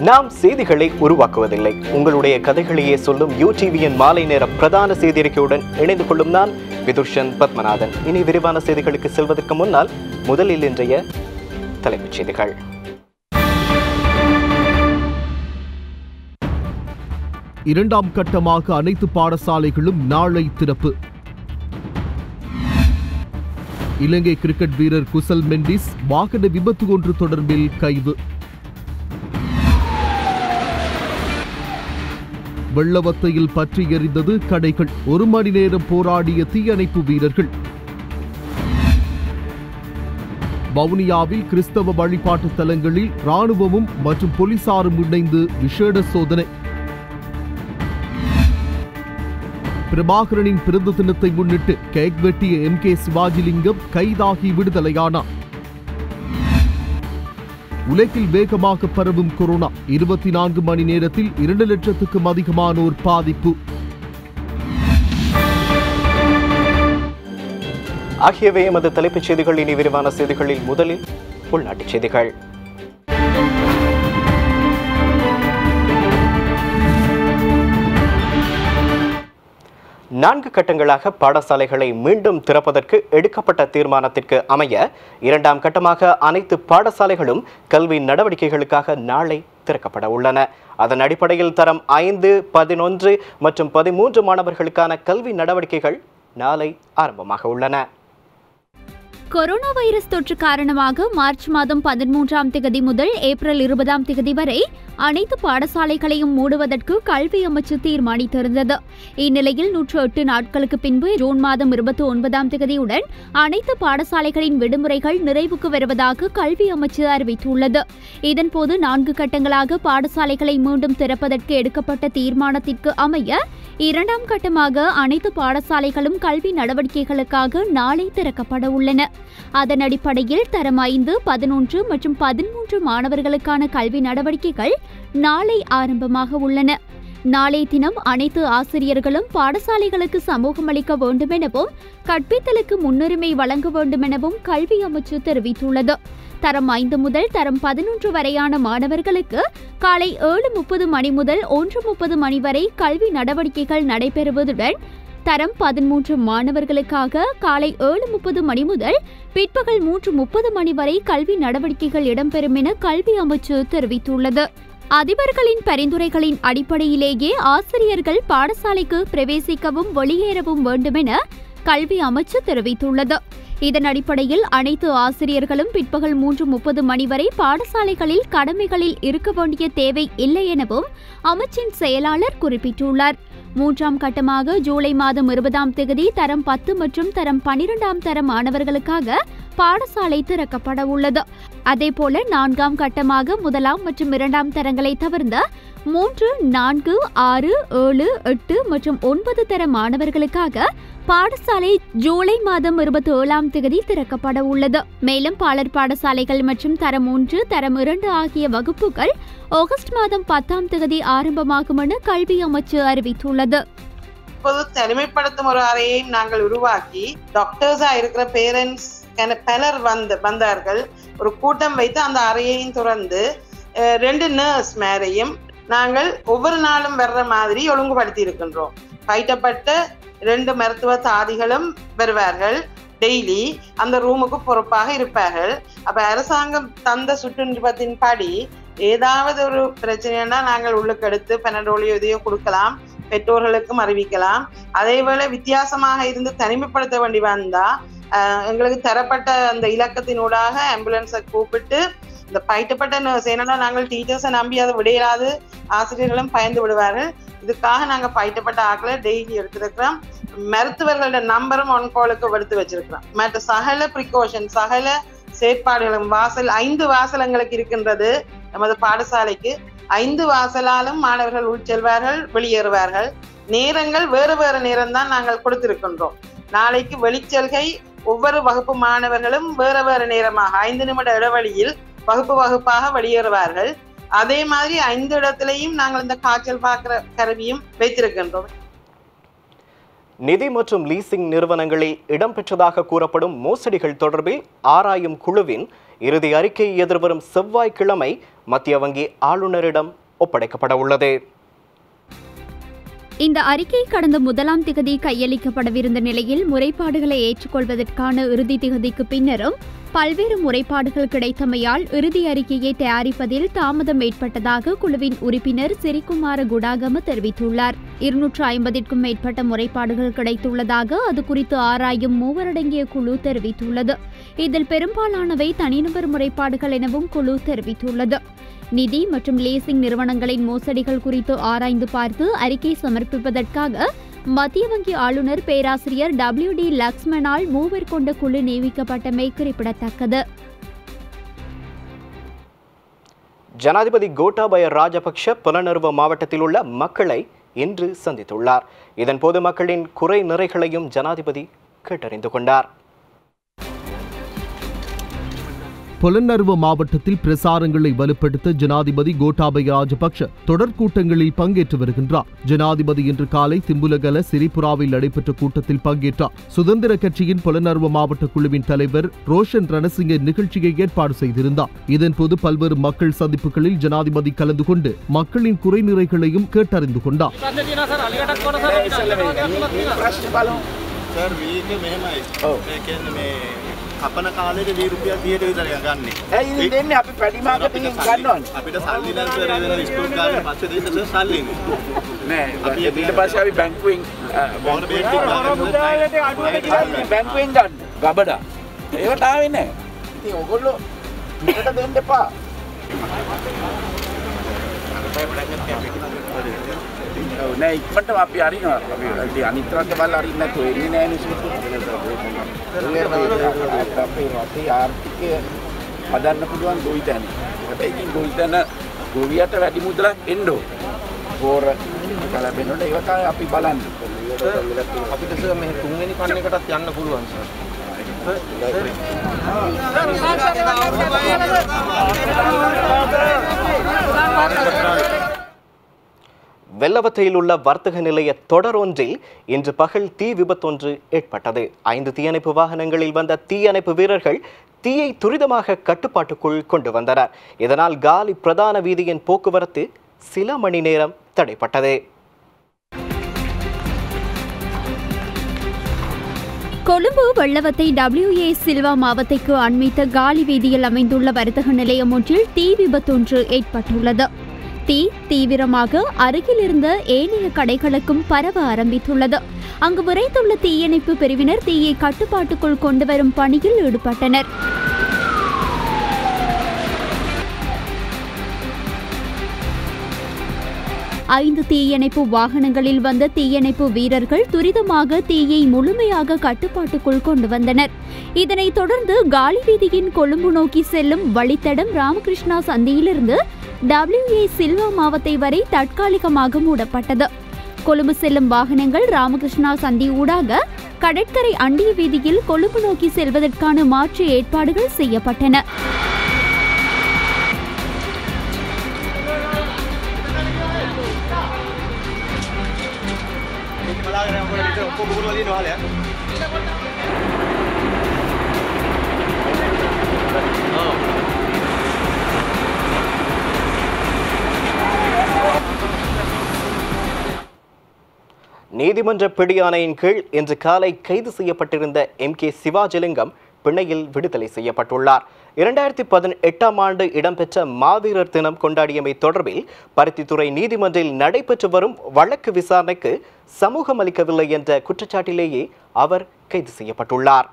நாம் செய்திகளை உருவாக்குவதில்லை, உங்களுடைய கதைகளையே சொல்லும் யூடிவியின் மாலை நேர பிரதான செய்தியறிக்கையுடன் இணைந்து கொள்ளும் நான் விதுஷன் பத்மநாதன். இனி விரிவான செய்திகளுக்கு செல்வதற்கு முன்னால் முதலில் இன்றைய தலைப்புச் செய்திகள். இரண்டாம் கட்டமாக அனைத்து பாடசாலைகளும் நாளை திறப்பு. இலங்கை கிரிக்கெட் வீரர் குசல் மெண்டிஸ் வாகன விபத்து ஒன்று தொடர்பில் கைது. வெள்ளவத்தையில் பற்றி எரிந்தது கடைகள், 1 மணி நேரம் போராடிய தீயணைப்பு வீரர்கள். வவுனியாவில் கிறிஸ்தவ வழிபாட்டு தலங்களில் ராணுவமும் மற்றும் போலீசாரும் இணைந்து விசேட சோதனை. பிரபாகரனின் பிறந்த தினத்தை முன்னிட்டு கேக் வெட்டிய MK சிவாஜிலிங்கம் கைதாகி விடுதலையானார். உலகில் வேகமாக பரவும் கொரோனா, 24 மணி நேரத்தில் 2 லட்சத்துக்கும் அதிகமானோர் பாதிப்பு. ஆகியவை எமது தலைப்புச் செய்திகள். இனி விரிவான செய்திகளில் முதலில் உள்நாட்டுச் செய்திகள். நான்கு கட்டங்களாக பாடசாலைகளை மீண்டும் திறப்பதற்கு எடுக்கப்பட்ட தீர்மானத்திற்கு அமைய இரண்டாம் கட்டமாக அனைத்து பாடசாலைகளும் கல்வி நடவடிக்கைகளுக்காக நாளை திறக்கப்பட உள்ளன. அதன் அடிப்படையில் தரம் 5, 11 மற்றும் 13 மாணவர்களுக்கான கல்வி நடவடிக்கைகள் நாளை ஆரம்பமாக உள்ளன. கொரோனா வைரஸ் தொற்று காரணமாக மார்ச் மாதம் 13ஆம் தேதி முதல் ஏப்ரல் 20ஆம் தேதி வரை அனைத்து பாடசாலைகளையும் மூடுவதற்கு கல்வி அமைச்சு தீர்மானித்திருந்தது. இந்நிலையில் 108 நாட்களுக்கு பின்பு ஜூன் மாதம் 29ஆம் தேதியுடன் அனைத்து பாடசாலைகளின் விடுமுறைகள் நிறைவுக்கு வருவதாக கல்வி அமைச்சு அறிவித்துள்ளது. இதன்போது 4 கட்டங்களாக பாடசாலைகளை மீண்டும் திறப்பதற்கு எடுக்கப்பட்ட தீர்மானத்திற்கு அமைய இரண்டாம் கட்டமாக அனைத்து பாடசாலைகளும் கல்வி நடவடிக்கைகளுக்காக நாளை திறக்கப்பட உள்ளன. அதன் அடிப்படையில் தரம் 5, 11 மற்றும் 13 மாணவர்களுக்கான கல்வி நடவடிக்கைகள் நாளை ஆரம்பமாக உள்ளன. நாளை தினம் அனைத்து ஆசிரியர்களும் பாடசாலைகளுக்கு சமூகம் அளிக்க வேண்டும் எனவும் கற்பித்தலுக்கு முன்னுரிமை வழங்க வேண்டும் எனவும் கல்வி அமைச்சு தெரிவித்துள்ளது. தரம் 5 முதல் தரம் 11 வரையான மாணவர்களுக்கு காலை 7:30 மணி முதல் 1:30 மணி வரை கல்வி நடவடிக்கைகள் நடைபெறுவதுடன் தரம் 13 மாணவர்களுக்காக காலை 7:30 மணி முதல் பிற்பகல் 3:30 மணி வரை கல்வி நடவடிக்கைகள் இடம்பெறும் என கல்வி அமைச்சு தெரிவித்துள்ளது. அதிபர்களின் பரிந்துரைகளின் அடிப்படையிலேயே ஆசிரியர்கள் பாடசாலைக்கு பிரவேசிக்கவும் வெளியேறவும் வேண்டும் என கல்வி அமைச்சு தெரிவித்துள்ளது. இதன் அடிப்படையில் அனைத்து ஆசிரியர்களும் பிற்பகல் 3:30 மணி வரை பாடசாலைகளில் கடமைகளில் இருக்க வேண்டிய தேவை இல்லை எனவும் அமைச்சின் செயலாளர் குறிப்பிட்டுள்ளார். 3ஆம் கட்டமாக ஜூலை மாதம் 20ஆம் தேதி தரம் 10 மற்றும் தரம் 12ஆம் தர மாணவர்களுக்காக பாடசாலை திறக்கப்பட உள்ளது. அதேபோல 4ஆம் கட்டமாக 1ஆம் மற்றும் 2ஆம் தரங்களை தவிர்த்த 3, 4, 6, 7, 8 மற்றும் 9 தர மாணவர்களுக்காக பாடசாலை ஜூலை மாதம் 27ஆம் தேதி திறக்கப்பட உள்ளது. மேலும் பாலர் பாடசாலைகள் மற்றும் தரம் 1, தரம் 2 ஆகிய வகுப்புகள் ஆகஸ்ட் மாதம் 10ஆம் தேதி ஆரம்பமாகும் என கல்வி அமைச்சு அறிவித்துள்ளது. இப்போது தனிமைப்படுத்தும் ஒரு அறையை நாங்கள் உருவாக்கி டாக்டர்ஸா இருக்கிற பேரண்ட்ஸ் பலர் வந்தார்கள். ஒரு கூட்டம் வைத்து அந்த அறையையும் திறந்து 2 நர்ஸ் மேரையும் நாங்கள் ஒவ்வொரு நாளும் வர்ற மாதிரி ஒழுங்குபடுத்தி இருக்கின்றோம். பயிட்டப்பட்ட 2 மருத்துவ தாதிகளும் வருவார்கள். டெய்லி அந்த ரூமுக்கு பொறுப்பாக இருப்பார்கள். அப்ப அரசாங்கம் தந்த சுற்றுப்பத்தின் படி ஏதாவது ஒரு பிரச்சனைனா நாங்கள் உள்ளுக்கெடுத்து பெனடோலியோ இதையோ கொடுக்கலாம், பெற்றோர்களுக்கும் அறிவிக்கலாம். அதே போல வித்தியாசமாக இருந்து தனிமைப்படுத்த வேண்டி வந்தா எங்களுக்கு தரப்பட்ட அந்த இலக்கத்தினூடாக ஆம்புலன்ஸை கூப்பிட்டு இந்த பயிட்டப்பட்ட நர்ஸ், ஏன்னா நாங்கள் டீச்சர்ஸை நம்பி அதை விடையிலாது ஆசிரியர்களும் பயந்து விடுவார்கள். இதுக்காக நாங்கள் பயிட்டப்பட்ட ஆக்களை டெய்லி எடுத்துருக்கிறோம். மருத்துவர்களோட நம்பரும் ஒன் காலுக்கு எடுத்து வச்சிருக்கிறோம். மற்ற சகல ப்ரிகாஷன், சகல செயற்பாடுகளும் 5 வாசல் எங்களுக்கு இருக்கின்றது. நமது பாடசாலைக்கு 5 வாசலாலும் மாணவர்கள் உள்செல்வார்கள், வெளியேறுவார்கள். நேரங்கள் வேறு வேறு நேரம் தான் நாங்கள் கொடுத்திருக்கின்றோம். நாளைக்கு வெளிச்செல்கை ஒவ்வொரு வகுப்பு மாணவர்களும் வேறு வேறு நேரமாக 5 நிமிட இடைவெளியில் வகுப்பாக வெளியேறுவார்கள். அதே மாதிரி 5 இடத்திலையும் நாங்கள் இந்த காய்ச்சல் பார்க்கிற கருவியும் வைத்திருக்கின்றோம். நிதி மற்றும் லீசிங் நிறுவனங்களில் இடம்பெற்றதாக கூறப்படும் மோசடிகள் தொடர்பில் ஆராயும் குழுவின் இறுதி அறிக்கை எதிர்வரும் செவ்வாய்க்கிழமை மத்திய வங்கி ஆளுநரிடம் ஒப்படைக்கப்பட உள்ளது. இந்த அறிக்கை கடந்த 1ஆம் திகதி கையளிக்கப்படவிருந்த நிலையில் முறைப்பாடுகளை ஏற்றுக்கொள்வதற்கான இறுதி திகதிக்கு பின்னரும் பல்வேறு முறைப்பாடுகள் கிடைத்தமையால் இறுதி அறிக்கையை தயாரிப்பதில் தாமதம் ஏற்பட்டதாக குழுவின் உறுப்பினர் சிறிகுமார குடாகம தெரிவித்துள்ளார். 250க்கும் மேற்பட்ட முறைப்பாடுகள் கிடைத்துள்ளதாக அது குறித்து ஆராயும் 3 அடங்கிய குழு தெரிவித்துள்ளது. இதில் பெரும்பாலானவை தனிநபர் முறைப்பாடுகள் எனவும் குழு தெரிவித்துள்ளது. நிதி மற்றும் லீசிங் நிறுவனங்களின் மோசடிகள் குறித்து ஆராய்ந்து பார்த்து அறிக்கை சமர்ப்பிப்பதற்காக மத்திய வங்கி ஆளுநர் பேராசிரியர் WD லக்ஷ்மணால் 3 கொண்ட குழு நியமிக்கப்பட்டமை குறிப்பிடத்தக்கது. ஜனாதிபதி கோட்டாபய ராஜபக்ஷ புலனறுவ மாவட்டத்தில் உள்ள மக்களை இன்று சந்தித்துள்ளார். இதன்போது மக்களின் குறை நிறைகளையும் ஜனாதிபதி கேட்டறிந்து கொண்டார். புலனறுவ மாவட்டத்தில் பிரசாரங்களை வலுப்படுத்த ஜனாதிபதி கோட்டாபய ராஜபக்ஷ தொடர் கூட்டங்களில் பங்கேற்று வருகின்றார். ஜனாதிபதி இன்று காலை திம்புலகல சிரிபுராவில் நடைபெற்ற கூட்டத்தில் பங்கேற்றார். சுதந்திர கட்சியின் புலனறுவ மாவட்ட குழுவின் தலைவர் ரோஷன் ரணசிங்க நிகழ்ச்சியை ஏற்பாடு செய்திருந்தார். இதன்போது பல்வேறு மக்கள் சந்திப்புகளில் ஜனாதிபதி கலந்து கொண்டு மக்களின் குறைநிறைகளையும் கேட்டறிந்து கொண்டார். අපන කාලේට ₹20 30ට විතර ගන්නෙ. ඇයි දෙන්නේ අපි පැඩි මාකටිංගෙන් ගන්නවනේ. අපිට සල්ලි නම් සර් වෙන ස්කූල් කාලේ පස්සේ දෙන්න සර් සල්ලි නෑ. අපි ඊට පස්සේ අපි බැංකුවෙන් බැංකුවෙන් ගන්න. ගබඩා. ඒවට ආවේ නෑ. ඉතින් ඔයගොල්ලෝ පිටට දෙන්න එපා. නෑ ඉක්මනටම අපි අරිනවා. අපි අනිත් රට බලලා අරින්න නැතුව එන්නේ නෑ නේ සුසු. අපේ රටේ ආර්ථිකය හදන්න පුළුවන් ගොවිතැන. ඒකට ඉතින් ගොවියට වැඩි මුදලක් එන්න ඕන. පෝර කලබෙනොට ඒක තමයි අපි බලන්නේ. අපිට සර් මේ තුන්වෙනි කන්න එකටත් යන්න පුළුවන් සර්. வெள்ளவத்தையில் உள்ள வர்த்தக நிலைய தொடர் ஒன்றில் இன்று பகல் தீ விபத்தொன்று ஏற்பட்டது. 5 தீயணைப்பு வாகனங்களில் வந்த தீயணைப்பு வீரர்கள் தீயை துரிதமாக கட்டுப்பாட்டுக்குள் கொண்டு வந்தனர். இதனால் காலி பிரதான வீதியின் போக்குவரத்து சில மணி நேரம் தடைப்பட்டது. கொழும்பு வெள்ளவத்தை WA சில்வா மாவட்டத்திற்கு அண்மித்த காலி வீதியில் அமைந்துள்ள வர்த்தக நிலையம் ஒன்றில் தீ விபத்தொன்று ஏற்பட்டுள்ளது. தீ தீவிரமாக அருகில் இருந்த ஏனைய கடைகளுக்கும் பரவ ஆரம்பித்துள்ளது. அங்கு விரைந்துள்ள தீயணைப்பு பிரிவினர் தீயை கட்டுப்பாட்டுக்குள் கொண்டுவரும் பணியில் ஈடுபட்டனர். ஐந்து தீயணைப்பு வாகனங்களில் வந்த தீயணைப்பு வீரர்கள் துரிதமாக தீயை முழுமையாக கட்டுப்பாட்டுக்குள் கொண்டு வந்தனர். இதனைத் தொடர்ந்து காலி வீதியின் கொழும்பு நோக்கி செல்லும் வழித்தடம் ராமகிருஷ்ணா சந்தியிலிருந்து WA சில்வா மாவத்தை வரை தற்காலிகமாக மூடப்பட்டது. கொழும்பு செல்லும் வாகனங்கள் ராமகிருஷ்ணா சந்தி ஊடாக கடற்கரை அண்டிய வீதியில் கொழும்பு நோக்கி செல்வதற்கான மாற்று ஏற்பாடுகள் செய்யப்பட்டன. நீதிமன்ற பிடியாணையின் கீழ் இன்று காலை கைது செய்யப்பட்டிருந்த MK சிவாஜிலிங்கம் பிணையில் விடுதலை செய்யப்பட்டுள்ளார். 2018ஆம் ஆண்டு இடம்பெற்ற மாவீரர் தினம் கொண்டாடியமை தொடர்பில் பருத்தித்துறை நீதிமன்றில் நடைபெற்று வரும் வழக்கு விசாரணைக்கு சமூகம் அளிக்கவில்லை என்ற குற்றச்சாட்டிலேயே அவர் கைது செய்யப்பட்டுள்ளார்.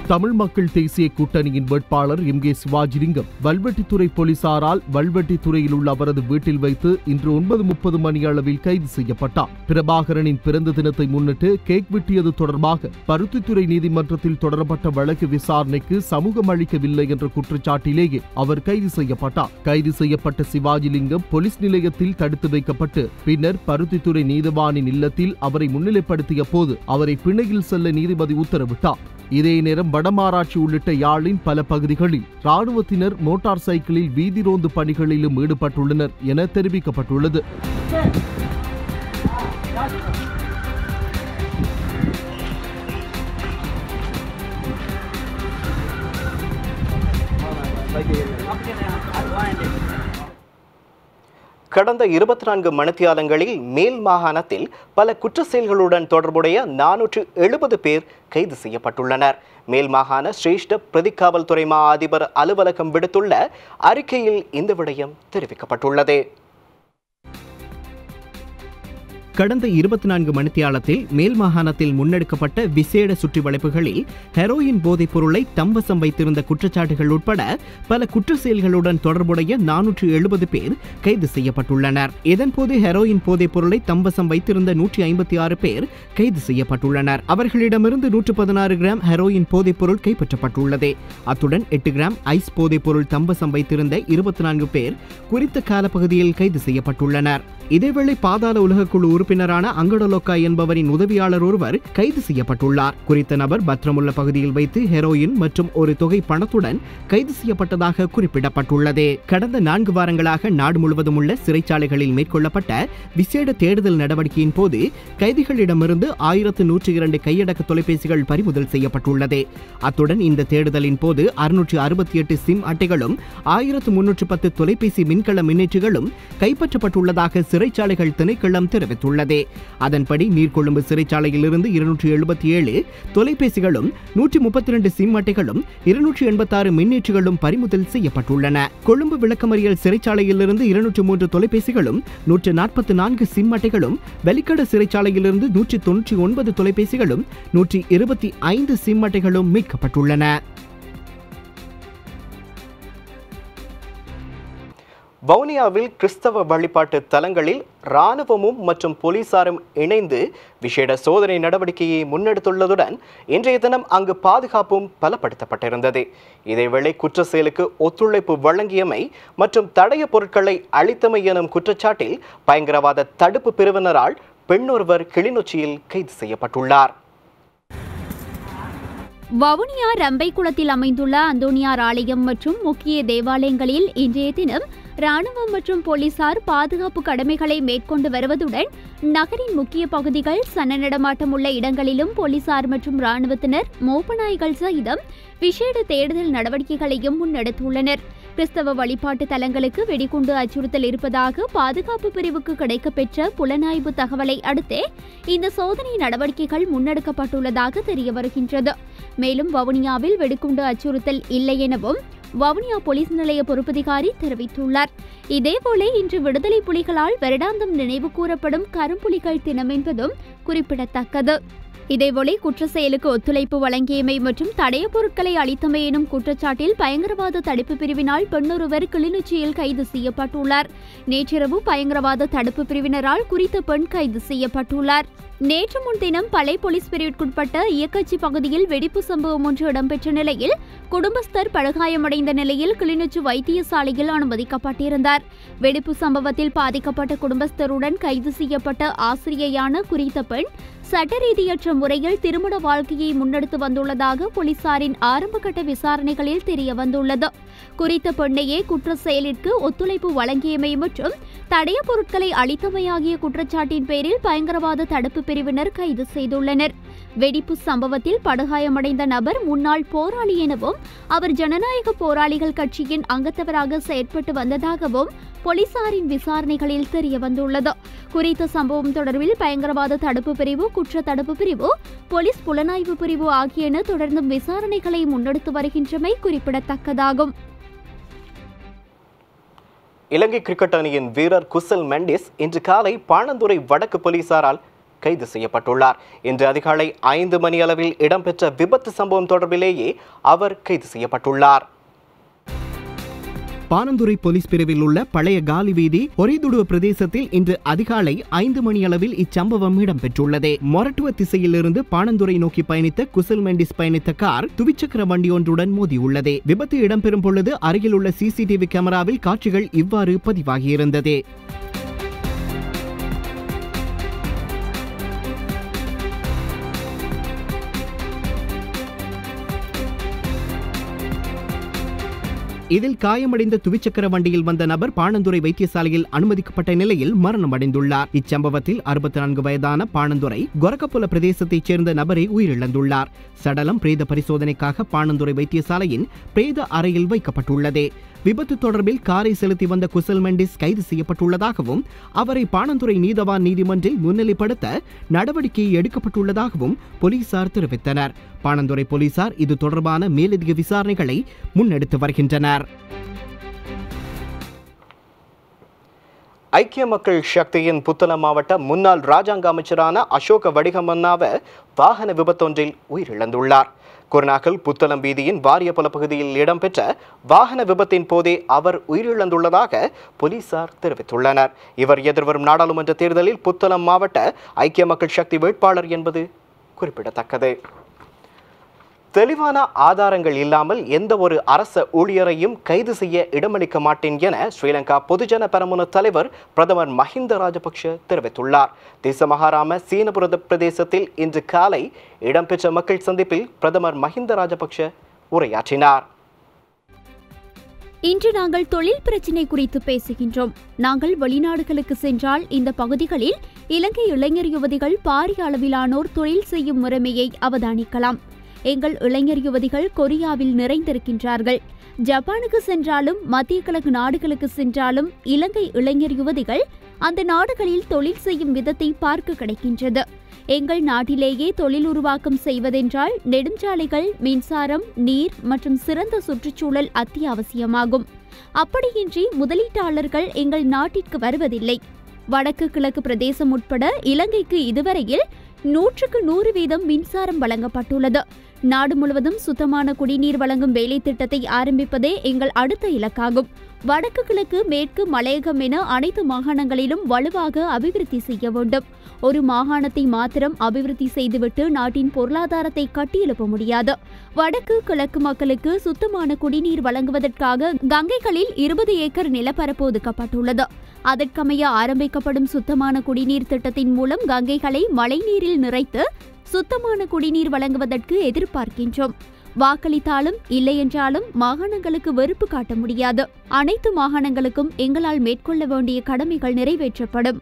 தமிழ் மக்கள் தேசிய கூட்டணியின் வேட்பாளர் MK சிவாஜிலிங்கம் வல்வெட்டித்துறை போலீசாரால் வல்வெட்டித்துறையில் உள்ள அவரது வீட்டில் வைத்து இன்று 9:30 மணி அளவில் கைது செய்யப்பட்டார். பிரபாகரனின் பிறந்த தினத்தை முன்னிட்டு கேக் வெட்டியது தொடர்பாக பருத்தித்துறை நீதிமன்றத்தில் தொடரப்பட்ட வழக்கு விசாரணைக்கு சமூகம் அளிக்கவில்லை என்ற குற்றச்சாட்டிலேயே அவர் கைது செய்யப்பட்டார். கைது செய்யப்பட்ட சிவாஜிலிங்கம் போலீஸ் நிலையத்தில் தடுத்து வைக்கப்பட்டு பின்னர் பருத்தித்துறை நீதிவானின் இல்லத்தில் அவரை முன்னிலைப்படுத்திய போது அவரை பிணையில் செல்ல நீதிபதி உத்தரவிட்டார். இதே நேரம் வடமாராட்சி உள்ளிட்ட யாழின் பல பகுதிகளில் ராணுவத்தினர் மோட்டார் சைக்கிளில் வீதி ரோந்து பணிகளிலும் ஈடுபட்டுள்ளனர் என தெரிவிக்கப்பட்டுள்ளது. கடந்த 24 மணித்தியாலங்களில் மேல் மாகாணத்தில் பல குற்ற செயல்களுடன் தொடர்புடைய 470 பேர் கைது செய்யப்பட்டுள்ளனர். மேல் மாகாண சிரேஷ்ட பிரதிகாவல்துறை மா அதிபர் அலுவலகம் விடுத்துள்ள அறிக்கையில் இந்த விடயம் தெரிவிக்கப்பட்டுள்ளது. கடந்த 24 மணித்தியாலத்தில் மேல் மாகாணத்தில் முன்னெடுக்கப்பட்ட விசேட சுற்றிவளைப்புகளில் ஹெரோயின் போதைப் பொருளை தம்வசம் வைத்திருந்த குற்றச்சாட்டுகள் உட்பட பல குற்ற செயல்களுடன் தொடர்புடைய 470 பேர் கைது செய்யப்பட்டுள்ளனர். இதன்போது ஹெரோயின் போதைப் பொருளை தம்வசம் வைத்திருந்த 156 பேர் கைது செய்யப்பட்டுள்ளனர். அவர்களிடமிருந்து 116 கிராம் ஹெரோயின் போதைப் பொருள் கைப்பற்றப்பட்டுள்ளது. அத்துடன் 8 கிராம் ஐஸ் போதைப் பொருள் தம்வசம் வைத்திருந்த 24 பேர் குறித்த காலப்பகுதியில் கைது செய்யப்பட்டுள்ளனர். இதேவேளை பாதாள உலகக்குழு உறுப்பினரான அங்கடலோக்கா என்பவரின் உதவியாளர் ஒருவர் கைது செய்யப்பட்டுள்ளார். குறித்த நபர் பத்ரமுல்ல பகுதியில் வைத்து ஹெரோயின் மற்றும் ஒரு தொகை பணத்துடன் கைது செய்யப்பட்டதாக குறிப்பிடப்பட்டுள்ளது. கடந்த 4 வாரங்களாக நாடு முழுவதும் உள்ள சிறைச்சாலைகளில் மேற்கொள்ளப்பட்ட விசேட தேடுதல் நடவடிக்கையின் போது கைதிகளிடமிருந்து 1102 கையடக்க தொலைபேசிகள் பறிமுதல் செய்யப்பட்டுள்ளது. அத்துடன் இந்த தேடுதலின் போது 668 சிம் அட்டைகளும் 1310 தொலைபேசி மின்கல மின்னேற்றுகளும் கைப்பற்றப்பட்டுள்ளதாக சிறைச்சாலைகள் திணைக்களம் தெரிவித்துள்ளது. அதன்படி நீர்கொழும்பு சிறைச்சாலையிலிருந்து 277 தொலைபேசிகளும் 132 சிம் அட்டைகளும் 286 மின்னேற்றுகளும் பறிமுதல் செய்யப்பட்டுள்ளன. கொழும்பு விளக்கமறியல் சிறைச்சாலையிலிருந்து 203 தொலைபேசிகளும் 144 சிம் அட்டைகளும், வெலிக்கட சிறைச்சாலையிலிருந்து 199 தொலைபேசிகளும் 125 சிம் அட்டைகளும் மீட்கப்பட்டுள்ளன. வவுனியாவில் கிறிஸ்தவ வழிபாட்டு தலங்களில் இராணுவமும் மற்றும் போலீசாரும் இணைந்து விசேட சோதனை நடவடிக்கையை முன்னெடுத்துள்ளதுடன் இன்றைய தினம் அங்கு பாதுகாப்பும் பலப்படுத்தப்பட்டிருந்தது. இதேவேளை குற்ற செயலுக்கு ஒத்துழைப்பு வழங்கியமை மற்றும் தடய பொருட்களை அளித்தமை எனும் குற்றச்சாட்டில் பயங்கரவாத தடுப்பு பிரிவினரால் பெண்ணொருவர் கிளிநொச்சியில் கைது செய்யப்பட்டுள்ளார். வவுனியா ரம்பைக்குளத்தில் அமைந்துள்ள அந்தோனியார் ஆலயம் மற்றும் முக்கிய தேவாலயங்களில் இன்றைய தினம் ராணுவம் மற்றும் போலீசார் பாதுகாப்பு கடமைகளை மேற்கொண்டு வருவதுடன் நகரின் முக்கிய பகுதிகள் சன நடமாட்டம் உள்ள இடங்களிலும் போலீசார் மற்றும் ராணுவத்தினர் மோப்பநாய்கள் சகிதம் விசேட தேடுதல் நடவடிக்கைகளையும் முன்னெடுத்துள்ளனர். கிறிஸ்தவ வழிபாட்டு தலங்களுக்கு வெடிகுண்டு அச்சுறுத்தல் இருப்பதாக பாதுகாப்பு பிரிவுக்கு கிடைக்கப்பெற்ற புலனாய்வு தகவலை அடுத்தே இந்த சோதனை நடவடிக்கைகள் முன்னெடுக்கப்பட்டுள்ளதாக தெரிய வருகின்றது. மேலும் வவுனியாவில் வெடிகுண்டு அச்சுறுத்தல் இல்லை எனவும் வவுனியா போலீஸ் நிலைய பொறுப்பதிகாரி தெரிவித்துள்ளார். இதேபோல இன்று விடுதலை புலிகளால் வருடாந்தம் நினைவு கூறப்படும் கரும்புலிகள் தினம் என்பதும் குறிப்பிடத்தக்கது. இதேபோல குற்ற செயலுக்கு ஒத்துழைப்பு வழங்கியமை மற்றும் தடய பொருட்களை அளித்தமை எனும் குற்றச்சாட்டில் பயங்கரவாத தடுப்பு பிரிவினால் பெண்ணொருவர் கிளிநொச்சியில் கைது செய்யப்பட்டுள்ளார். நேற்றிரவு பயங்கரவாத தடுப்பு பிரிவினரால் குறித்த பெண் கைது செய்யப்பட்டுள்ளார். நேற்று முன்தினம் பளை போலீஸ் பிரிவிற்குட்பட்ட இயக்கச்சி பகுதியில் வெடிப்பு சம்பவம் ஒன்று இடம்பெற்ற நிலையில் குடும்பஸ்தர் படுகாயமடைந்த நிலையில் கிளிநொச்சி வைத்தியசாலையில் அனுமதிக்கப்பட்டிருந்தார். வெடிப்பு சம்பவத்தில் பாதிக்கப்பட்ட குடும்பஸ்தருடன் கைது செய்யப்பட்ட ஆசிரியையான குறித்த பெண் சட்ட ரீதியற்ற முறையில் திருமண வாழ்க்கையை முன்னெடுத்து வந்துள்ளதாக போலீசாரின் ஆரம்பகட்ட விசாரணைகளில் தெரிய வந்துள்ளது. குறித்த பெண்ணையே குற்ற செயலிற்கு ஒத்துழைப்பு வழங்கியமை மற்றும் தடய பொருட்களை அளித்தமை ஆகிய குற்றச்சாட்டின் பேரில் பயங்கரவாத தடுப்பு பிரிவினர் கைது செய்துள்ளனர். வெடிப்பு சம்பவத்தில் படுகாயமடைந்த நபர் முன்னாள் போராளி எனவும் அவர் ஜனநாயக போராளிகள் கட்சியின் அங்கத்தவராக செயற்பட்டு வந்ததாகவும் போலீசாரின் விசாரணைகளில் தெரிய வந்துள்ளது. குறித்த சம்பவம் தொடர்பில் பயங்கரவாத தடுப்பு பிரிவு, குற்ற தடுப்பு பிரிவு, போலீஸ் புலனாய்வு பிரிவு ஆகியன தொடர்ந்தும் விசாரணைகளை முன்னெடுத்து வருகின்றமை குறிப்பிடத்தக்கதாகும். இலங்கை கிரிக்கெட் அணியின் வீரர் குசல் மெண்டிஸ் இன்று காலை பாணந்துறை வடக்கு போலீசாரால் கைது செய்யப்பட்டுள்ளார். இன்று அதிகாலை 5 மணி அளவில் இடம்பெற்ற விபத்து சம்பவம் தொடர்பிலேயே அவர் கைது செய்யப்பட்டுள்ளார். பாணந்துறை போலீஸ் பிரிவில் உள்ள பழைய காலி வீதி ஒரேதுடுவ பிரதேசத்தில் இன்று அதிகாலை 5 மணி அளவில் இச்சம்பவம் இடம்பெற்றுள்ளது. மொரட்டுவ திசையிலிருந்து பாணந்துறை நோக்கி பயணித்த குசல் மெண்டிஸ் பயணித்த கார் துவிச்சக்கர வண்டி ஒன்றுடன் மோதியுள்ளது. விபத்து இடம்பெறும் பொழுது அருகில் உள்ள சிசிடிவி கேமராவில் காட்சிகள் இவ்வாறு பதிவாகியிருந்தது. இதில் காயமடைந்த துவிச்சக்கர வண்டியில் வந்த நபர் பாணந்துறை வைத்தியசாலையில் அனுமதிக்கப்பட்ட நிலையில் மரணமடைந்துள்ளார். இச்சம்பவத்தில் 64 வயதான பாணந்துறை கொரக்கப்புல பிரதேசத்தைச் சேர்ந்த நபரை உயிரிழந்துள்ளார். சடலம் பிரேத பரிசோதனைக்காக பாணந்துறை வைத்தியசாலையின் பிரேத அறையில் வைக்கப்பட்டுள்ளது. விபத்து தொடர்பில் காரை செலுத்தி வந்த குசல் மெண்டிஸ் கைது செய்யப்பட்டுள்ளதாகவும் அவரை பாணந்துறை நீதவான் நீதிமன்றில் முன்னிலைப்படுத்த நடவடிக்கை எடுக்கப்பட்டுள்ளதாகவும் போலீசார் தெரிவித்தனர். பாணந்துறை போலீசார் இது தொடர்பான மேலதிக விசாரணைகளை முன்னெடுத்து வருகின்றனர். ஐக்கிய மக்கள் சக்தியின் புத்தளம் மாவட்ட முன்னாள் ராஜாங்க அமைச்சரான அசோக வடிகமன்னாவ வாகன விபத்தொன்றில் உயிரிழந்துள்ளார். குருநாகல் புத்தளம் வீதியின் வாரியபல பகுதியில் இடம்பெற்ற வாகன விபத்தின் போதே அவர் உயிரிழந்துள்ளதாக போலீசார் தெரிவித்துள்ளனர். இவர் எதிர்வரும் நாடாளுமன்ற தேர்தலில் புத்தளம் மாவட்ட ஐக்கிய மக்கள் சக்தி வேட்பாளர் என்பது குறிப்பிடத்தக்கது. தெளிவான ஆதாரங்கள் இல்லாமல் எந்த ஒரு அரச ஊழியரையும் கைது செய்ய இடமளிக்க மாட்டேன் என ஸ்ரீலங்கா பொதுஜன பெரமுன தலைவர் பிரதமர் மஹிந்த ராஜபக்ஷ தெரிவித்துள்ளார். தேசமகாராம சீனபுர பிரதேசத்தில் இன்று காலை இடம்பெற்ற மக்கள் சந்திப்பில் பிரதமர் மஹிந்த ராஜபக்ஷ உரையாற்றினார். இன்று நாங்கள் தொழில் பிரச்சினை குறித்து பேசுகின்றோம். நாங்கள் வெளிநாடுகளுக்கு சென்றால் இந்த பகுதிகளில் இலங்கை இளைஞர் யுவதிகள் பாரிய அளவிலானோர் தொழில் செய்யும் முறைமையை அவதானிக்கலாம். எங்கள் இளைஞர் யுவதிகள் கொரியாவில் நிறைந்திருக்கின்றார்கள். ஜப்பானுக்கு சென்றாலும் மத்திய கிழக்கு நாடுகளுக்கு சென்றாலும் இலங்கை இளைஞர் யுவதிகள் அந்த நாடுகளில் தொழில் செய்யும் விதத்தை பார்க்க கிடைக்கின்றது. எங்கள் நாட்டிலேயே தொழில் உருவாக்கம் செய்வதென்றால் நெடுஞ்சாலைகள், மின்சாரம், நீர் மற்றும் சிறந்த சுற்றுச்சூழல் அத்தியாவசியமாகும். அப்படியின்றி முதலீட்டாளர்கள் எங்கள் நாட்டிற்கு வருவதில்லை. வடக்கு கிழக்கு பிரதேசம் உட்பட இலங்கைக்கு இதுவரையில் 100% மின்சாரம் வழங்கப்பட்டுள்ளது. நாடு முழுவதும் சுத்தமான குடிநீர் வழங்கும் வேலை திட்டத்தை ஆரம்பிப்பதே எங்கள் அடுத்த இலக்காகும். வடக்கு கிழக்கு மேற்கு மலையகம் என அனைத்து மாகாணங்களிலும் வலுவாக அபிவிருத்தி செய்ய வேண்டும். ஒரு மாகாணத்தை மாத்திரம் அபிவிருத்தி செய்துவிட்டு நாட்டின் பொருளாதாரத்தை கட்டியெழுப்ப முடியாது. வடக்கு கிழக்கு மக்களுக்கு சுத்தமான குடிநீர் வழங்குவதற்காக கங்கைகளில் 20 ஏக்கர் நிலப்பரப்பு ஒதுக்கப்பட்டுள்ளது. அதற்கமைய ஆரம்பிக்கப்படும் சுத்தமான குடிநீர் திட்டத்தின் மூலம் கங்கைகளை மழைநீரில் நிறைத்து சுத்தமான குடிநீர் வழங்குவதற்கு எதிர்பார்க்கின்றோம். வாக்களித்தாலும் இல்லை என்றாலும் மாகாணங்களுக்கு வெறுப்பு காட்ட முடியாது. அனைத்து மாகாணங்களுக்கும் எங்களால் மேற்கொள்ள வேண்டிய கடமைகள் நிறைவேற்றப்படும்.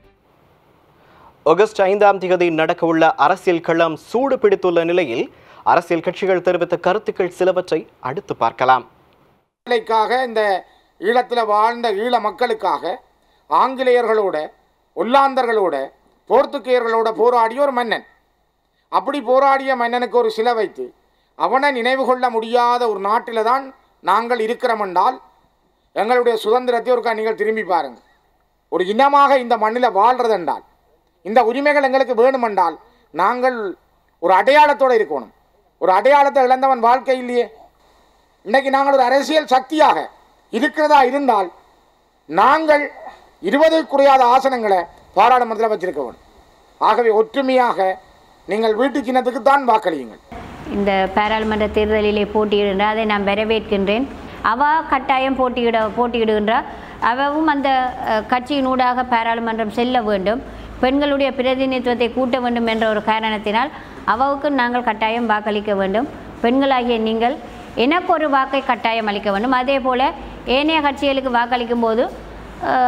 ஆகஸ்ட் 5ஆம் தேதி நடக்கவுள்ள அரசியல் களம் சூடு பிடித்துள்ள நிலையில் அரசியல் கட்சிகள் தெரிவித்த கருத்துக்கள் சிலவற்றை அடுத்து பார்க்கலாம். இந்த ஈழத்தில் வாழ்ந்த ஈழ மக்களுக்காக ஆங்கிலேயர்களோட, ஒல்லாந்தர்களோட, போர்த்துகேயர்களோட போராடிய ஒரு மன்னன். அப்படி போராடிய மன்னனுக்கு ஒரு சிலை வைத்து அவனை நினைவு கொள்ள முடியாத ஒரு நாட்டில் தான் நாங்கள் இருக்கிறோம் என்றால் எங்களுடைய சுதந்திரத்தை ஒரு நீங்கள் திரும்பி பாருங்கள். ஒரு இனமாக இந்த மண்ணில் வாழ்கிறதென்றால், இந்த உரிமைகள் எங்களுக்கு வேணுமென்றால் நாங்கள் ஒரு அடையாளத்தோடு இருக்கணும். ஒரு அடையாளத்தை இழந்தவன் வாழ்க்கை இல்லையே. இன்றைக்கி நாங்கள் ஒரு அரசியல் சக்தியாக இருக்கிறதா இருந்தால் நாங்கள் 20 குறையாத ஆசனங்களை பாராளுமன்றத்தில் வச்சிருக்க வேண்டும். ஆகவே ஒற்றுமையாக நீங்கள் வீட்டு சின்னத்துக்கு தான் வாக்களியுங்கள். இந்த பாராளுமன்ற தேர்தலிலே போட்டியிடுகின்ற அதை நான் வரவேற்கின்றேன். அவ கட்டாயம் போட்டியிடுகின்றார். அவவும் அந்த கட்சியினூடாக பாராளுமன்றம் செல்ல வேண்டும். பெண்களுடைய பிரதிநிதித்துவத்தை கூட்ட வேண்டும் என்ற ஒரு காரணத்தினால் அவவுக்கு நாங்கள் கட்டாயம் வாக்களிக்க வேண்டும். பெண்களாகிய நீங்கள் எனக்கு ஒரு வாக்கை கட்டாயம் அளிக்க வேண்டும். அதே போல் ஏனைய கட்சிகளுக்கு வாக்களிக்கும் போது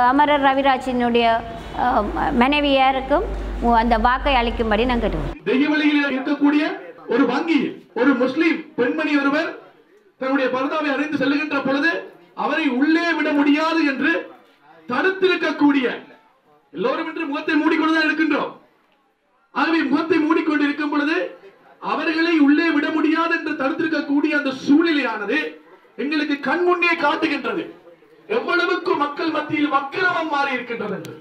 அமரர் ரவிராஜினுடைய மனைவியாருக்கும் அந்த வாக்கை அளிக்கும்படி நான் கேட்டுக்கொள்கிறேன். தெய்வவழியில் இருக்கக்கூடிய ஒரு வங்கியில் ஒரு முஸ்லிம் பெண்மணி ஒருவர் தன்னுடைய பர்தாவை அறிந்து செல்லுகின்ற பொழுது அவரை உள்ளே விட முடியாது என்று தடுத்திருக்கக்கூடிய எல்லோரும் என்று முகத்தை மூடிக்கொண்டுதான் இருக்கின்றோம். ஆகவே முகத்தை மூடிக்கொண்டு இருக்கும் பொழுது அவர்களை உள்ளே விட முடியாது என்று தடுத்திருக்கக்கூடிய அந்த சூழ்நிலையானது எங்களுக்கு கண்முன்னே காட்டுகின்றது எவ்வளவுக்கு மக்கள் மத்தியில் வக்கிரமம் மாறி இருக்கின்றது என்று.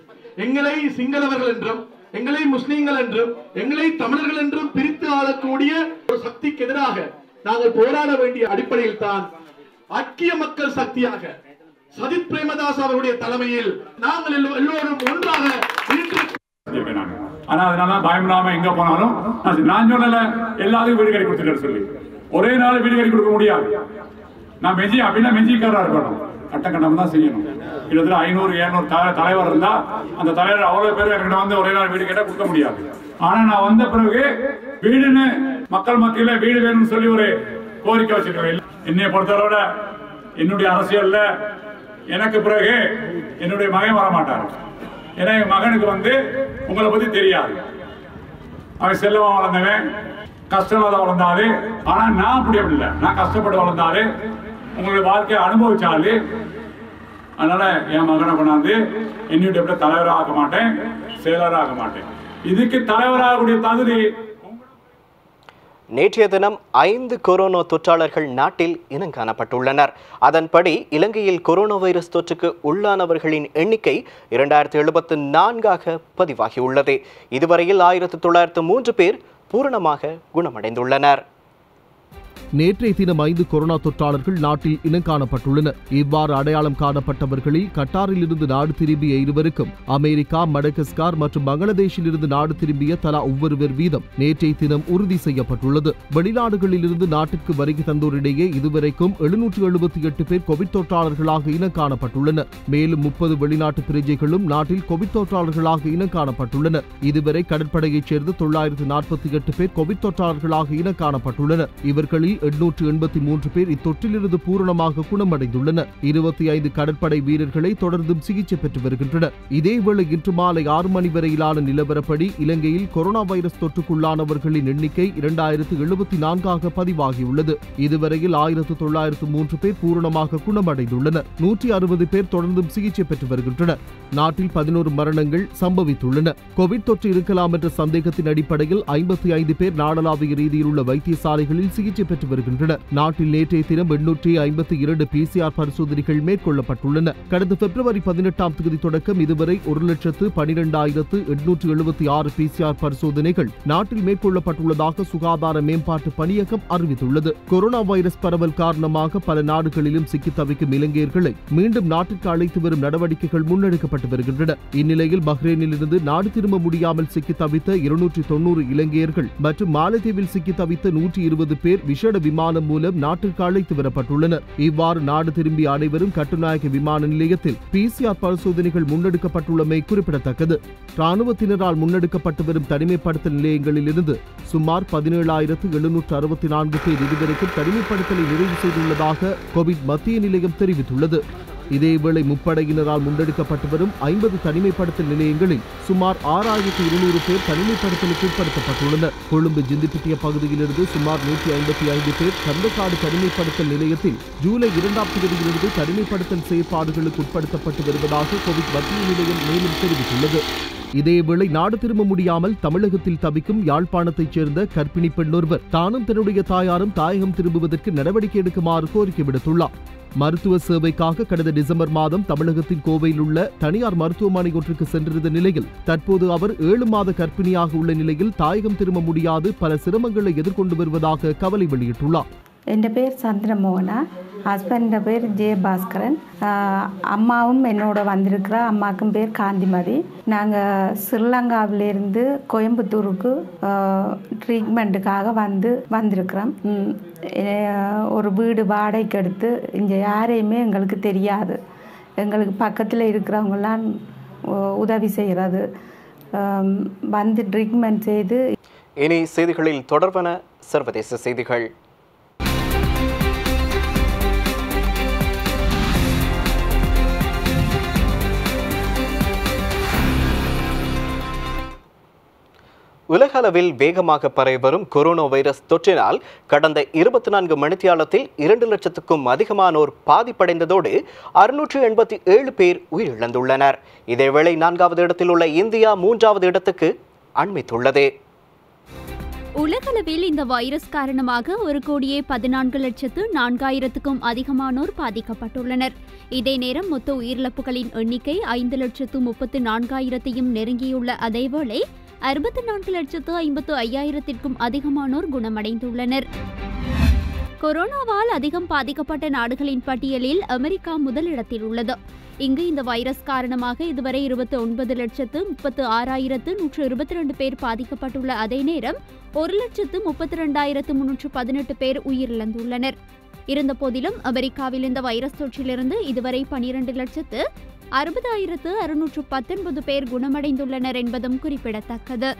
எங்களை சிங்களவர்கள் என்றும், எங்களை முஸ்லீம்கள் என்றும், எங்களை தமிழர்கள் என்றும் பிரித்து ஆளக்கூடிய ஒரு சக்திக்கு எதிராக நாங்கள் போராட வேண்டிய அடிப்படையில் தான் ஐக்கிய மக்கள் சக்தியாக சஜித் பிரேமதாஸ் அவருடைய தலைமையில் நாங்கள் எல்லோரும் ஒன்றாக ஆனா அதனால பயமில்லாம எங்க போனாலும் நான் சொல்லல எல்லாரும் வீடு கட்டி கொடுத்துட்டு சொல்லி ஒரே நாள் வீடு கட்டி கொடுக்க முடியாது. நான் மெஞ்சி அப்படின்னா மெஞ்சிக்காரா இருக்கணும், கட்டக்கட்டம் தான் செய்யணும். கிட்டத்தட்ட 500-700 தலைவர் இருந்தா அந்த தலைவர் அவ்வளவு பேர் என்கிட்ட வந்து ஒரே நாள் வீடு கேட்டா கொடுக்க முடியாது. ஆனா நான் வந்த பிறகு வீடுன்னு மக்கள் மத்தியில வீடு வேணும்னு சொல்லி ஒரு கோரிக்கை வச்சிருக்கேன். என்னைய பொறுத்தவரோட என்னுடைய அரசியல்ல எனக்கு பிறகு என்னுடைய மகன் வரமாட்டார். ஏன்னா என் மகனுக்கு உங்களை பத்தி தெரியாது. அவன் செல்லமா வளர்ந்தவன், கஷ்டமாக வளர்ந்தாரு. ஆனா நான் அப்படி இல்லை, நான் கஷ்டப்பட்டு வளர்ந்தாரு, உங்களுடைய வாழ்க்கையை அனுபவிச்சாரு. அதனால என் மகனை கொண்டாந்து என்னுடைய தலைவராக ஆக்க மாட்டேன், செயலராக ஆக்க மாட்டேன். இதுக்கு தலைவராகக்கூடிய தகுதி. நேற்றைய தினம் 5 கொரோனா தொற்றாளர்கள் நாட்டில் இனங்காணப்பட்டுள்ளனர். அதன்படி இலங்கையில் கொரோனா வைரஸ் தொற்றுக்கு உள்ளானவர்களின் எண்ணிக்கை 2074 பதிவாகியுள்ளது. இதுவரையில் 1903 பேர் பூரணமாக குணமடைந்துள்ளனர். நேற்றைய தினம் 5 கொரோனா தொற்றாளர்கள் நாட்டில் இனங்காணப்பட்டுள்ளனர். இவ்வாறு அடையாளம் காணப்பட்டவர்களில் கட்டாரில் இருந்து நாடு திரும்பிய 2 அமெரிக்கா, மடகஸ்கார் மற்றும் பங்களாதேஷில் இருந்து நாடு திரும்பிய தலா ஒவ்வொருவர் வீதம் நேற்றைய தினம் உறுதி செய்யப்பட்டுள்ளது. வெளிநாடுகளில் இருந்து நாட்டிற்கு வருகை தந்தோரிடையே இதுவரைக்கும் 778 பேர் கோவிட் தொற்றாளர்களாக இனங்காணப்பட்டுள்ளனர். மேலும் 30 வெளிநாட்டு பிரஜைகளும் நாட்டில் கோவிட் தொற்றாளர்களாக இனங்காணப்பட்டுள்ளனர். இதுவரை கடற்படையைச் சேர்ந்த 948 பேர் கோவிட் தொற்றாளர்களாக இனங்காணப்பட்டுள்ளனர். இவர்களில் 883 பேர் இத்தொற்றிலிருந்து பூரணமாக குணமடைந்துள்ளனர். 25 கடற்படை வீரர்களை தொடர்ந்தும் சிகிச்சை பெற்று வருகின்றனர். இதேவேளை இன்று மாலை 6 மணி வரையிலான நிலவரப்படி இலங்கையில் கொரோனா வைரஸ் தொற்றுக்குள்ளானவர்களின் எண்ணிக்கை 2074 பதிவாகியுள்ளது. இதுவரையில் 1903 பேர் பூரணமாக குணமடைந்துள்ளனர். 160 பேர் தொடர்ந்தும் சிகிச்சை பெற்று வருகின்றனர். நாட்டில் 11 மரணங்கள் சம்பவித்துள்ளன. கோவிட் தொற்று இருக்கலாம் என்ற சந்தேகத்தின் அடிப்படையில் 55 பேர் நாடளாவிய ரீதியில் உள்ள வைத்தியசாலைகளில் சிகிச்சை பெற்று வருகின்றனர். நாட்டில் நேற்றைய தினம் 852 PCR பரிசோதனைகள் மேற்கொள்ளப்பட்டுள்ளன. கடந்த பிப்ரவரி 18ஆம் தேதி தொடக்கம் இதுவரை 1,12,876 PCR பரிசோதனைகள் நாட்டில் மேற்கொள்ளப்பட்டுள்ளதாக சுகாதார மேம்பாட்டு பணியகம் அறிவித்துள்ளது. கொரோனா வைரஸ் பரவல் காரணமாக பல நாடுகளிலும் சிக்கி தவிக்கும் இலங்கையர்களை மீண்டும் நாட்டிற்கு அழைத்து வரும் நடவடிக்கைகள் முன்னெடுக்கப்பட்டு வருகின்றன. இந்நிலையில் பஹ்ரைனில் இருந்து நாடு திரும்ப முடியாமல் சிக்கி தவித்த 290 இலங்கையர்கள் மற்றும் மாலத்தீவில் சிக்கி தவித்த 120 பேர் விசேட விமானம் மூலம் நாட்டிற்கு அழைத்து வரப்பட்டுள்ளனர். இவ்வாறு நாடு திரும்பிய அனைவரும் கட்டுநாயக்க விமான நிலையத்தில் PCR பரிசோதனைகள் முன்னெடுக்கப்பட்டுள்ளமை குறிப்பிடத்தக்கது. ராணுவத்தினரால் முன்னெடுக்கப்பட்டு வரும் தனிமைப்படுத்தல் நிலையங்களில் இருந்து சுமார் 17,764 பேர் இதுவரைக்கும் தனிமைப்படுத்தலை நிறைவு செய்துள்ளதாக கோவிட் மத்திய நிலையம் தெரிவித்துள்ளது. இதேவேளை முப்படையினரால் முன்னெடுக்கப்பட்டு வரும் 50 தனிமைப்படுத்தல் நிலையங்களில் சுமார் 6,200 பேர் தனிமைப்படுத்தலுக்கு உட்படுத்தப்பட்டுள்ளனர். கொழும்பு ஜிந்திப்பிட்டிய பகுதியிலிருந்து சுமார் 155 பேர் கந்தக்காடு தனிமைப்படுத்தல் நிலையத்தில் ஜூலை 2ஆம் தேதியிலிருந்து தனிமைப்படுத்தல் செயற்பாடுகளுக்கு உட்படுத்தப்பட்டு வருவதாக கோவிட் மத்திய நிலையம் மேலும் தெரிவித்துள்ளது. இதேவேளை நாடு திரும்ப முடியாமல் தமிழகத்தில் தவிக்கும் யாழ்ப்பாணத்தைச் சேர்ந்த கர்ப்பிணி பெண் ஒருவர் தானும் தன்னுடைய தாயாரும் தாயகம் திரும்புவதற்கு நடவடிக்கை எடுக்குமாறு கோரிக்கை விடுத்துள்ளார். மருத்துவ சேவைக்காக கடந்த டிசம்பர் மாதம் தமிழகத்தின் கோவையில் உள்ள தனியார் மருத்துவமனை ஒன்றுக்கு சென்றிருந்த நிலையில் தற்போது அவர் 7 மாத கர்ப்பிணியாக உள்ள நிலையில் தாயகம் திரும்ப முடியாது பல சிரமங்களை எதிர்கொண்டு வருவதாக கவலை வெளியிட்டுள்ளார். എൻ്റെ പേര് ചന്ദ്രമോഹന, ഹസ്ബൻഡിൻ്റെ പേര് ஜே பாஸ்கரன். அம்மாவும் என்னோட வந்திருக்கிறா. அம்மாவுக்கும் பேர் காந்திமதி. நாங்கள் ஸ்ரீலங்காவிலேருந்து கோயம்புத்தூருக்கு ட்ரீட்மெண்ட்டுக்காக வந்திருக்கிறோம். ஒரு வீடு வாடகைக்கு எடுத்து இங்கே யாரையுமே எங்களுக்கு தெரியாது. எங்களுக்கு பக்கத்தில் இருக்கிறவங்களாம் உதவி செய்கிறது. வந்து ட்ரீட்மெண்ட் செய்து. இனி செய்திகளில் தொடர்பான சர்வதேச செய்திகள். உலக அளவில் வேகமாக பரவி வரும் கொரோனா வைரஸ் தொற்றினால் கடந்த 24 மணித்தியாலத்தில் 2 லட்சத்துக்கும் அதிகமானோர் பாதிப்படைந்ததோடு 687 பேர் உயிரிழந்துள்ளனர். இதேவேளை 4வது இடத்தில் உள்ள இந்தியா 3வது இடத்துக்கு அண்மித்துள்ளது. உலகளவில் இந்த வைரஸ் காரணமாக 1,14,04,000க்கும் அதிகமானோர் பாதிக்கப்பட்டுள்ளனர். இதே நேரம் மொத்த உயிரிழப்புகளின் எண்ணிக்கை 5,34,000 நெருங்கியுள்ள அதேவேளை 64,55,000க்கும் அதிகமானோர் குணமடைந்துள்ளனர். கொரோனாவால் அதிகம் பாதிக்கப்பட்ட நாடுகளின் பட்டியலில் அமெரிக்கா முதலிடத்தில் உள்ளது. இங்கு இந்த வைரஸ் காரணமாக இதுவரை 29,36,122 பேர் பாதிக்கப்பட்டுள்ள அதே நேரம் 1,32,318 பேர் உயிரிழந்துள்ளனர். இருந்தபோதிலும் அமெரிக்காவில் இந்த வைரஸ் தொற்றிலிருந்து இதுவரை 12,60,619 பேர் குணமடைந்துள்ளனர் என்பதும் குறிப்பிடத்தக்கது.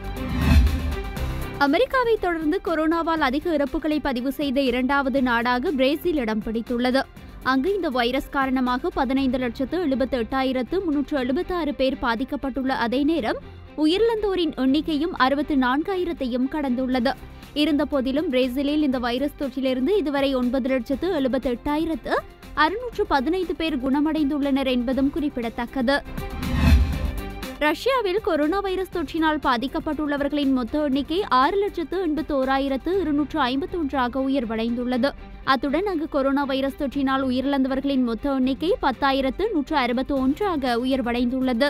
அமெரிக்காவை தொடர்ந்து கொரோனாவால் அதிக இறப்புகளை பதிவு செய்த 2வது நாடாக பிரேசில் இடம் பிடித்துள்ளது. அங்கு இந்த வைரஸ் காரணமாக 15,78,376 பேர் பாதிக்கப்பட்டுள்ள அதே நேரம் உயிரிழந்தோரின் எண்ணிக்கையும் 64,000ஐயும் கடந்துள்ளது. இருந்தபோதிலும் பிரேசிலில் இந்த வைரஸ் தொற்றிலிருந்து இதுவரை 9,78,615 பேர் குணமடைந்துள்ளனர் என்பதும் குறிப்பிடத்தக்கது. ரஷ்யாவில் கொரோனா வைரஸ் தொற்றினால் பாதிக்கப்பட்டுள்ளவர்களின் மொத்த எண்ணிக்கை 6,81,251 உயர்வடைந்துள்ளது. அத்துடன் அங்கு கொரோனா வைரஸ் தொற்றினால் உயிரிழந்தவர்களின் மொத்த எண்ணிக்கை 10,161 உயர்வடைந்துள்ளது.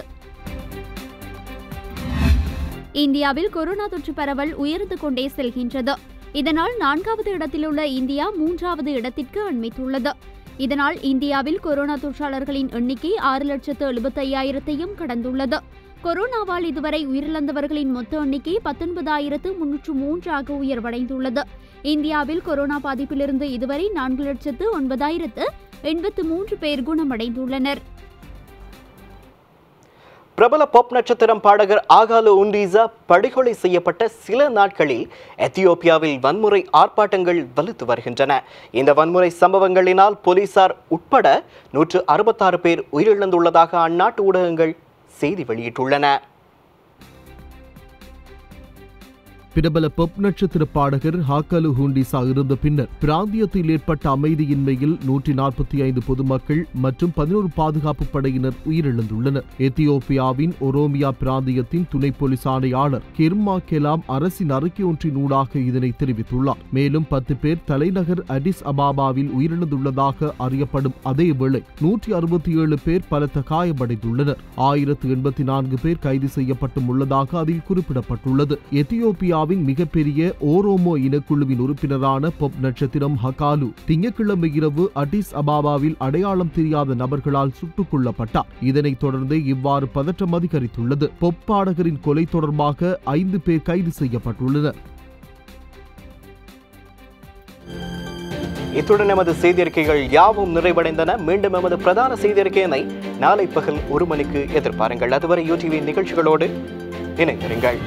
இந்தியாவில் கொரோனா தொற்று பரவல் உயர்ந்து கொண்டே செல்கின்றது. இதனால் 4வது இடத்திலுள்ள இந்தியா 3வது இடத்திற்கு அண்மித்துள்ளது. இதனால் இந்தியாவில் கொரோனா தொற்றாளர்களின் எண்ணிக்கை 6,75,000ஐயும் கடந்துள்ளது. கொரோனாவால் இதுவரை உயிரிழந்தவர்களின் மொத்த எண்ணிக்கை 19,303 உயர்வடைந்துள்ளது. இந்தியாவில் கொரோனா பாதிப்பிலிருந்து இதுவரை 4,09,083 பேர் குணமடைந்துள்ளனர். பிரபல பாப் நட்சத்திரம் பாடகர் ஆகாலு உண்டீசா படுகொலை செய்யப்பட்ட சில நாட்களில் எத்தியோப்பியாவில் வன்முறை ஆர்ப்பாட்டங்கள் வலுத்து வருகின்றன. இந்த வன்முறை சம்பவங்களினால் போலீசார் உட்பட 166 பேர் உயிரிழந்துள்ளதாக அந்நாட்டு ஊடகங்கள் செய்தி வெளியிட்டுள்ளன. பிரபல பாப் நட்சத்திர பாடகர் ஹாக்காலு ஹூண்டிசா இருந்த பின்னர் பிராந்தியத்தில் ஏற்பட்ட அமைதியின்மையில் 145 பொதுமக்கள் மற்றும் 11 பாதுகாப்பு படையினர் உயிரிழந்துள்ளனர். எத்தியோப்பியாவின் ஒரோமியா பிராந்தியத்தின் துணை போலீஸ் ஆணையாளர் கெர்மா கெலாம் அரசின் அறிக்கை ஒன்றினூடாக இதனை தெரிவித்துள்ளார். மேலும் 10 பேர் தலைநகர் அடிஸ் அபாபாவில் உயிரிழந்துள்ளதாக அறியப்படும் அதேவேளை 167 பேர் பலத்த காயமடைந்துள்ளனர். 1084 பேர் கைது செய்யப்பட்டும் உள்ளதாக அதில் குறிப்பிடப்பட்டுள்ளது. எத்தியோப்பியா மிகப்பெரிய ஓரோமோ இனக்குழுவின் உறுப்பினரான பாப் நட்சத்திரம் ஹகாலு திங்கட்கிழமை இரவு அடிஸ் அபாபாவில் அடையாளம் தெரியாத நபர்களால் சுட்டுக் கொல்லப்பட்டார். இதனைத் தொடர்ந்து இவ்வாறு பதற்றம் அதிகரித்துள்ளது. பாப் பாடகரின் கொலை தொடர்பாக 5 பேர் கைது செய்யப்பட்டுள்ளனர். இத்துடன் எமது செய்தியறிக்கைகள் யாவும் நிறைவடைந்தன. மீண்டும் எமது பிரதான செய்தியறிக்கையினை நாளை பகல் 1 மணிக்கு எதிர்பாருங்கள். அதுவரை யூடிவி நிகழ்ச்சிகளோடு இணைந்திருங்கள்.